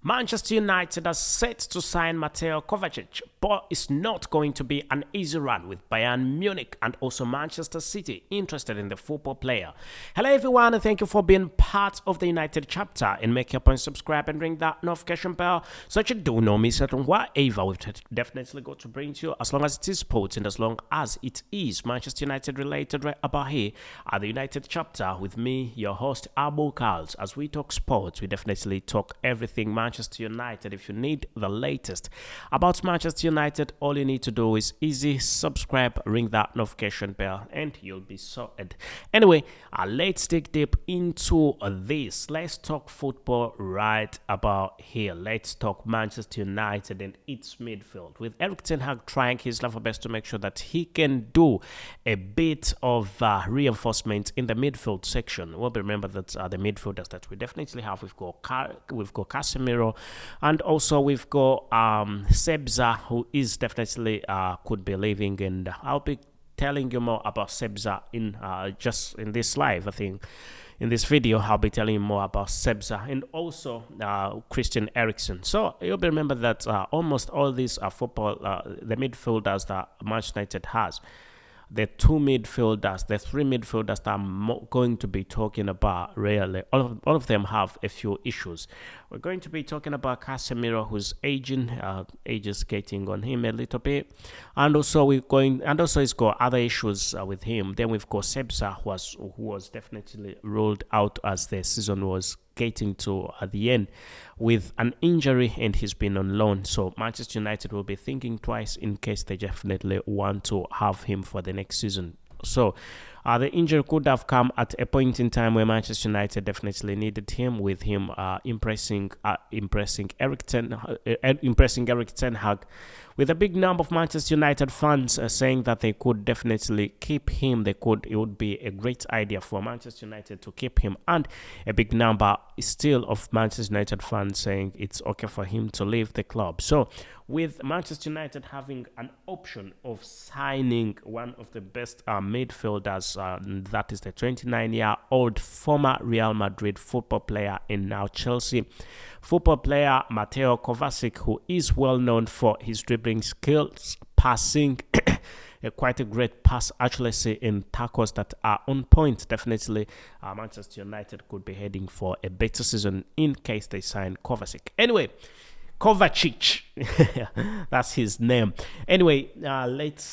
Manchester United are set to sign Mateo Kovacic, but it's not going to be an easy run with Bayern Munich and also Manchester City interested in the football player. Hello everyone and thank you for being part of the United chapter, and make your point, subscribe and ring that notification bell so that you do not miss out on whatever we've definitely got to bring to you, as long as it is sports and as long as it is Manchester United related right about here at the United chapter with me, your host KALS. As we talk sports, we definitely talk everything Manchester United. If you need the latest about Manchester United, all you need to do is easy subscribe, ring that notification bell, and you'll be sorted. Anyway, let's dig deep into this. Let's talk football right about here. Let's talk Manchester United and its midfield, with Erik ten Hag trying his level best to make sure that he can do a bit of reinforcement in the midfield section. Well, remember that the midfielders that we definitely have, we've got Casemiro, and also we've got Sebza, who is definitely could be leaving, and I'll be telling you more about Sebza in just in this live. I think in this video I'll be telling you more about Sebza and also Christian Eriksen. So you'll remember that almost all these the midfielders that Manchester United has, the three midfielders that I'm going to be talking about really, all of them have a few issues. We're going to be talking about Casemiro, who's aging, age is getting on him a little bit, and also he's got other issues with him. Then we've got Sebza, who was definitely ruled out as the season was getting to at the end with an injury, and he's been on loan. So Manchester United will be thinking twice in case they definitely want to have him for the next season. So the injury could have come at a point in time where Manchester United definitely needed him, with him impressing Erik ten Hag, with a big number of Manchester United fans saying that they could definitely keep him. It would be a great idea for Manchester United to keep him, and a big number still of Manchester United fans saying it's okay for him to leave the club. So with Manchester United having an option of signing one of the best midfielders, that is the 29-year-old former Real Madrid football player and now Chelsea football player Mateo Kovacic, who is well known for his dribbling skills, passing, quite a great pass accuracy in tackles that are on point. Definitely Manchester United could be heading for a better season in case they sign Kovacic. Anyway, Kovacic, that's his name. Anyway, let's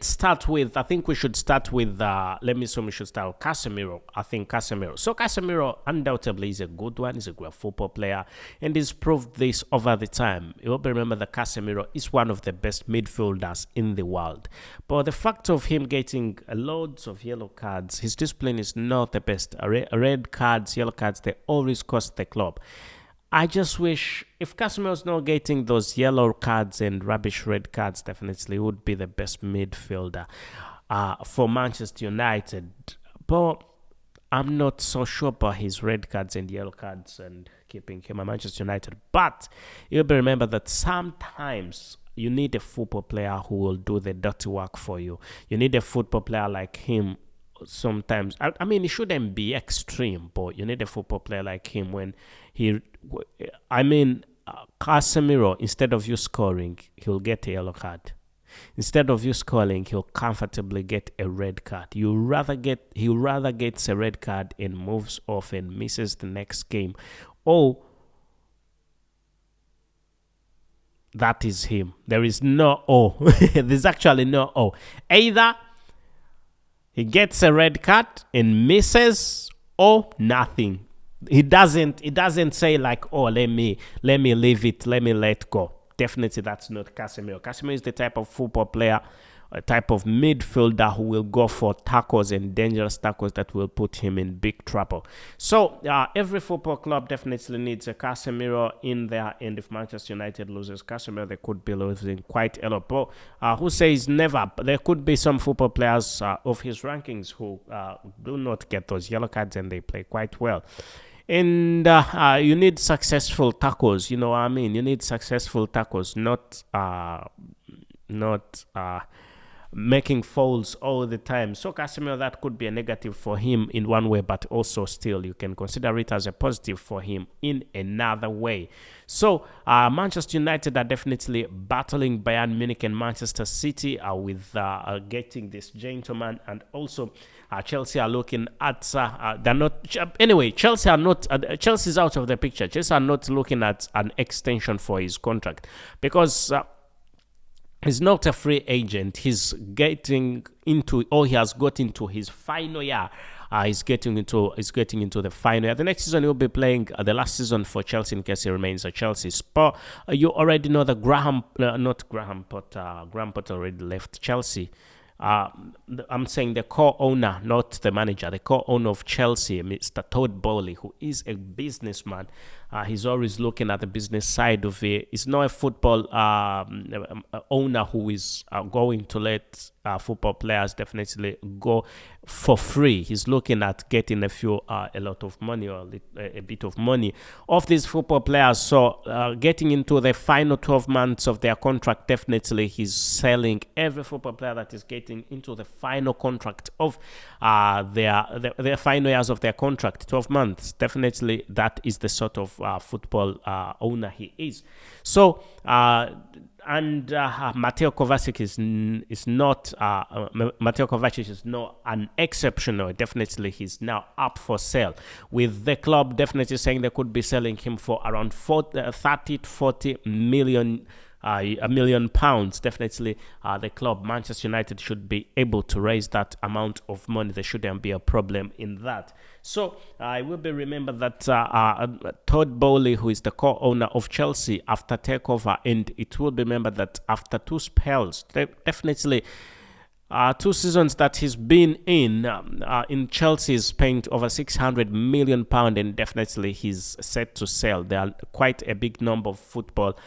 start with, I think we should start with, we should start with Casemiro. So Casemiro undoubtedly is a good one. He's a great football player, and he's proved this over the time. You will remember that Casemiro is one of the best midfielders in the world. But the fact of him getting loads of yellow cards, his discipline is not the best. Red cards, yellow cards, they always cost the club. I just wish if Casemiro's not getting those yellow cards and rubbish red cards, definitely would be the best midfielder for Manchester United. But I'm not so sure about his red cards and yellow cards and keeping him at Manchester United. But you'll remember that sometimes you need a football player who will do the dirty work for you. You need a football player like him. Sometimes, I mean, it shouldn't be extreme, but you need a football player like him when Casemiro, instead of you scoring, he'll get a yellow card. Instead of you scoring, he'll comfortably get a red card. He'll rather gets a red card and moves off and misses the next game. Oh, that is him. There is no oh. There's actually no oh. Either he gets a red card and misses, or nothing. He doesn't say like, oh, let me leave it, let me let go. Definitely that's not Casemiro. Casemiro is the type of football player, a type of midfielder who will go for tackles and dangerous tackles that will put him in big trouble. So every football club definitely needs a Casemiro in there, and if Manchester United loses Casemiro, they could be losing quite a lot. But who says never? There could be some football players of his rankings who do not get those yellow cards and they play quite well. And you need successful tackles, you know what I mean? You need successful tackles, not making fouls all the time. So Casemiro, that could be a negative for him in one way, but also still you can consider it as a positive for him in another way. So Manchester United are definitely battling Bayern Munich and Manchester City with getting this gentleman, and also Chelsea are looking at they're not anyway. Chelsea are not. Chelsea's out of the picture. Chelsea are not looking at an extension for his contract because. He's not a free agent. He's getting into, or he has got into his final year. He's getting into the final year. The next season he'll be playing the last season for Chelsea in case he remains at Chelsea. But you already know that Graham Potter already left Chelsea. I'm saying the co-owner, not the manager, the co-owner of Chelsea, Mr. Todd Bowley, who is a businessman. He's always looking at the business side of it. He's not a football owner who is going to let football players definitely go for free. He's looking at getting a lot of money, or a bit of money off these football players. So getting into the final 12 months of their contract, definitely he's selling every football player that is getting into the final contract of their final years of their contract, 12 months. Definitely that is the sort of football owner he is. So Mateo Kovacic is not Mateo Kovacic is not an exceptional. Definitely, he's now up for sale, with the club definitely saying they could be selling him for around 30 to 40 million. £1 million. Definitely the club, Manchester United, should be able to raise that amount of money. There shouldn't be a problem in that. So it will be remembered that Todd Bowley, who is the co-owner of Chelsea after takeover, and it will be remembered that after two spells, definitely 2 seasons that he's been in Chelsea, is paying over £600 million, and definitely he's set to sell. There are quite a big number of football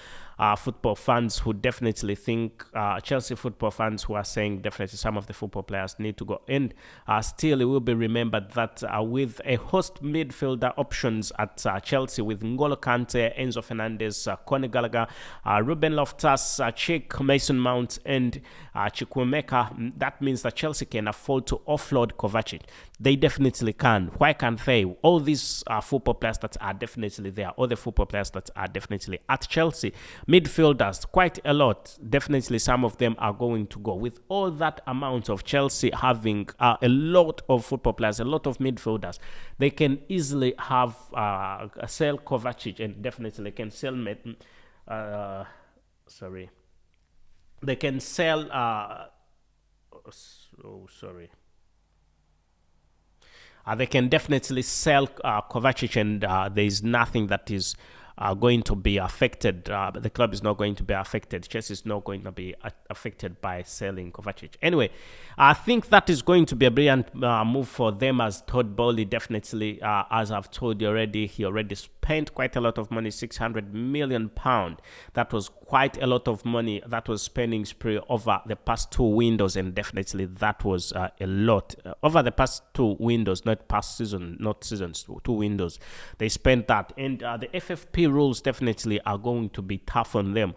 fans who definitely think, Chelsea football fans who are saying definitely some of the football players need to go. And still, it will be remembered that with a host midfielder options at Chelsea, with N'Golo Kante, Enzo Fernandez, Conor Gallagher, Ruben Loftus, Cheek, Mason Mount, and Chukwuemeka, that means that Chelsea can afford to offload Kovacic. They definitely can. Why can't they? All these football players that are definitely there, all the football players that are definitely at Chelsea, midfielders, quite a lot. Definitely some of them are going to go. With all that amount of Chelsea having a lot of football players, a lot of midfielders, they can easily have sell Kovacic, and definitely can sell they can sell they can definitely sell Kovacic, and there is nothing that is going to be affected. The club is not going to be affected. Chelsea is not going to be affected by selling Kovacic. Anyway, I think that is going to be a brilliant move for them, as Todd Bowley definitely, as I've told you already, he already spent quite a lot of money, £600 million. That was quite a lot of money. That was spending spree over the past 2 windows, and definitely that was a lot. Over the past 2 windows, not past season, not seasons, 2 windows, they spent that. And the FFP rules definitely are going to be tough on them.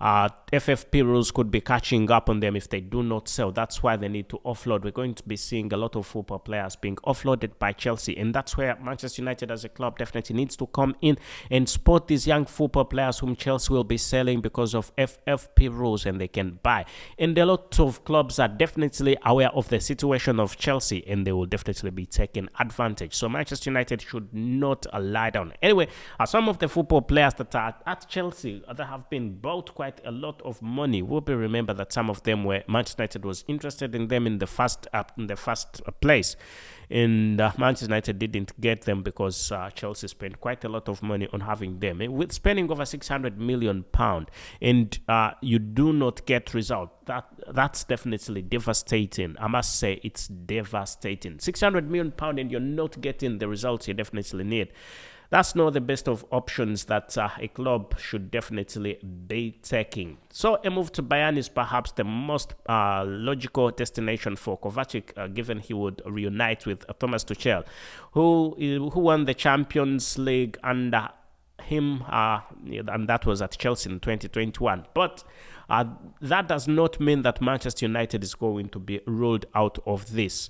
FFP rules could be catching up on them if they do not sell. That's why they need to offload. We're going to be seeing a lot of football players being offloaded by Chelsea, and that's where Manchester United as a club definitely needs to come in and support these young football players whom Chelsea will be selling because of FFP rules, and they can buy. And a lot of clubs are definitely aware of the situation of Chelsea, and they will definitely be taking advantage. So Manchester United should not lie down. Anyway, some of the football players that are at Chelsea that have been bought quite a lot of money, will be remember that some of them were Manchester United was interested in them in the first place, and Manchester United didn't get them because Chelsea spent quite a lot of money on having them. With spending over £600 million, and you do not get result, that's definitely devastating. I must say, it's devastating. £600 million, and you're not getting the results you definitely need. That's not the best of options that a club should definitely be taking. So a move to Bayern is perhaps the most logical destination for Kovacic, given he would reunite with Thomas Tuchel, who won the Champions League under him, and that was at Chelsea in 2021. But uh, that does not mean that Manchester United is going to be ruled out of this.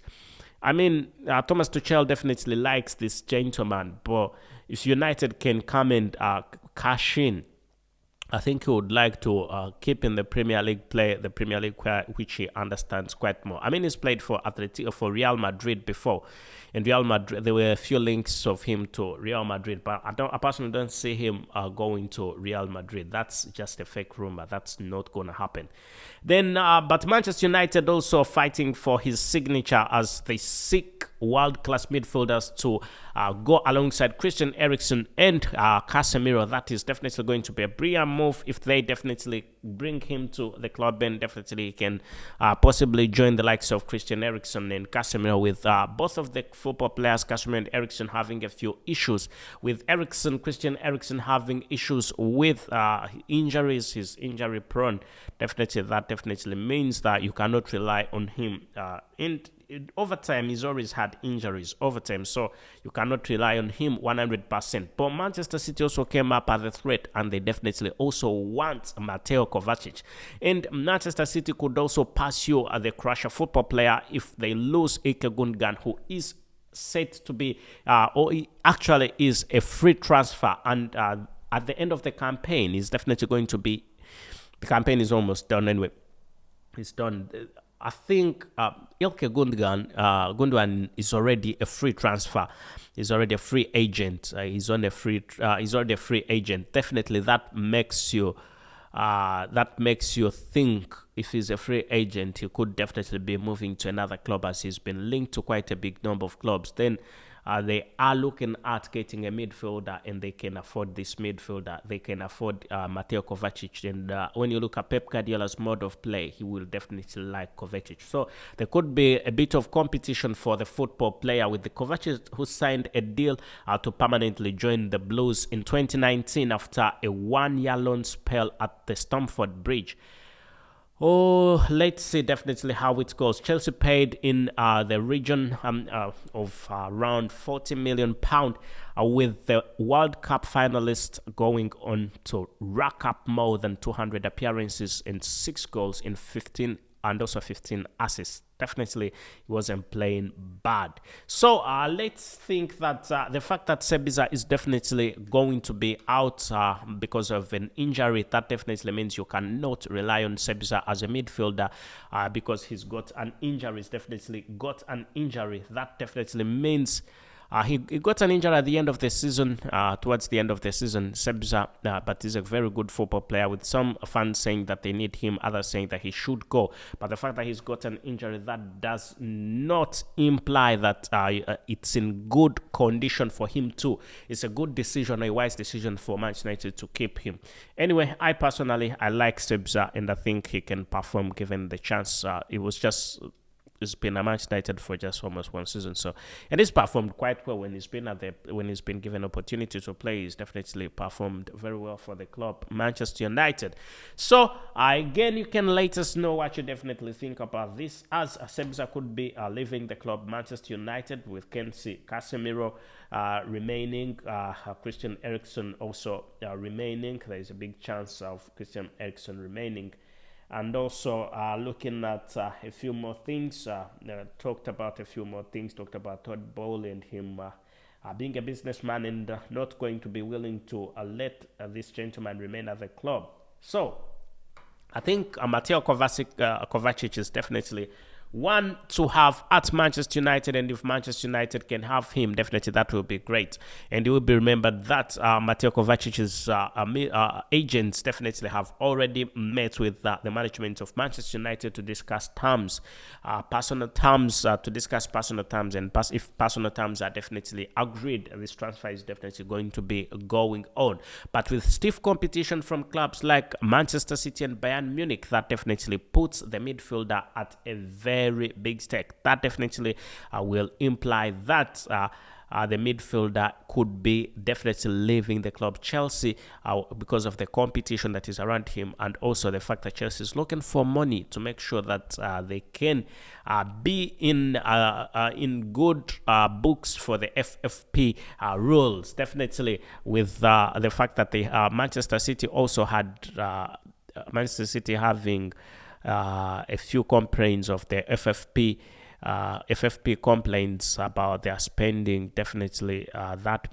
I mean, Thomas Tuchel definitely likes this gentleman, but if United can come and cash in, I think he would like to keep in the Premier League play, the Premier League which he understands quite more. I mean, he's played for for Real Madrid before. In Real Madrid, there were a few links of him to Real Madrid, but I personally don't see him going to Real Madrid. That's just a fake rumor. That's not going to happen. Then, but Manchester United also fighting for his signature as they seek world-class midfielders to go alongside Christian Eriksen and Casemiro. That is definitely going to be a brilliant move if they definitely bring him to the club, and definitely he can possibly join the likes of Christian Eriksen and Casemiro, with both of the football players, Casemiro and Eriksen, having a few issues. With Christian Eriksen having issues with injuries, he's injury prone. That definitely means that you cannot rely on him. Over time, he's always had injuries over time, so you cannot rely on him 100%. But Manchester City also came up as a threat, and they definitely also want Mateo Kovacic. And Manchester City could also pursue the Croatia football player if they lose Ike Gundogan, who is said to be, or he actually is a free transfer, and at the end of the campaign, is definitely going to be. The campaign is almost done anyway. It's done. I think Ilkay Gundogan is already a free transfer. He's already a free agent. He's already a free agent. Definitely, that makes you think if he's a free agent, he could definitely be moving to another club, as he's been linked to quite a big number of clubs. Then they are looking at getting a midfielder, and they can afford this midfielder. They can afford Mateo Kovacic. And when you look at Pep Guardiola's mode of play, he will definitely like Kovacic. So there could be a bit of competition for the football player, with the Kovacic, who signed a deal to permanently join the Blues in 2019 after a 1-year loan spell at the Stamford Bridge. Oh, let's see definitely how it goes. Chelsea paid in the region of around £40 million, with the World Cup finalists going on to rack up more than 200 appearances and 6 goals in 15 and also 15 assists. Definitely, he wasn't playing bad. So let's think that the fact that Sebiza is definitely going to be out because of an injury, that definitely means you cannot rely on Sebiza as a midfielder because he's got an injury. He's definitely got an injury. That definitely means he got an injury at the end of the season, towards the end of the season, Sebiza, but he's a very good football player, with some fans saying that they need him, others saying that he should go. But the fact that he's got an injury, that does not imply that it's in good condition for him too. It's a good decision, a wise decision for Manchester United to keep him. Anyway, I like Sebiza, and I think he can perform given the chance. It's been a Manchester United for just almost one season, so, and he's performed quite well when he's been given opportunity to play. He's definitely performed very well for the club, Manchester United. So again, you can let us know what you definitely think about this, as Sebiza could be leaving the club, Manchester United, with Casemiro remaining, Christian Eriksen also remaining. There is a big chance of Christian Eriksen remaining. And also looking at a few more things, talked about Todd Bowley and him being a businessman and not going to be willing to let this gentleman remain at the club. So I think Mateo Kovacic is definitely one to have at Manchester United, and if Manchester United can have him, definitely that will be great. And it will be remembered that Mateo Kovacic's agents definitely have already met with the management of Manchester United to discuss terms, personal terms, and if personal terms are definitely agreed, this transfer is definitely going to be going on. But with stiff competition from clubs like Manchester City and Bayern Munich, that definitely puts the midfielder at a very big stake. That definitely will imply that the midfielder could be definitely leaving the club Chelsea because of the competition that is around him, and also the fact that Chelsea is looking for money to make sure that they can be in good books for the FFP rules. Definitely with the fact that Manchester City also had Manchester City having a few complaints of the FFP complaints about their spending. Definitely that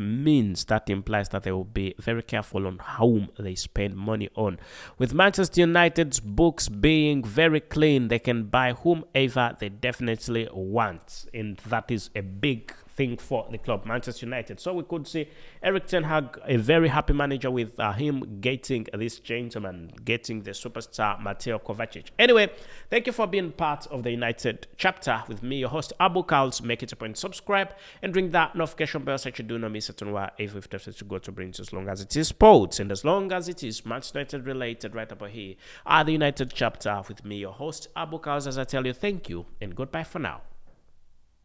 implies that they will be very careful on whom they spend money on. With Manchester United's books being very clean, they can buy whomever they definitely want, and that is a big thing for the club, Manchester United. So we could see Erik ten Hag, a very happy manager, with him getting this gentleman, getting the superstar Mateo Kovacic. Anyway, thank you for being part of the United chapter with me, your host Abu KALS. Make it a point, subscribe and ring that notification bell so you do not miss it on what if we've to go to bring, as long as it is sports and as long as it is Manchester United related. Right about here are the United chapter with me, your host Abu KALS, as I tell you thank you and goodbye for now.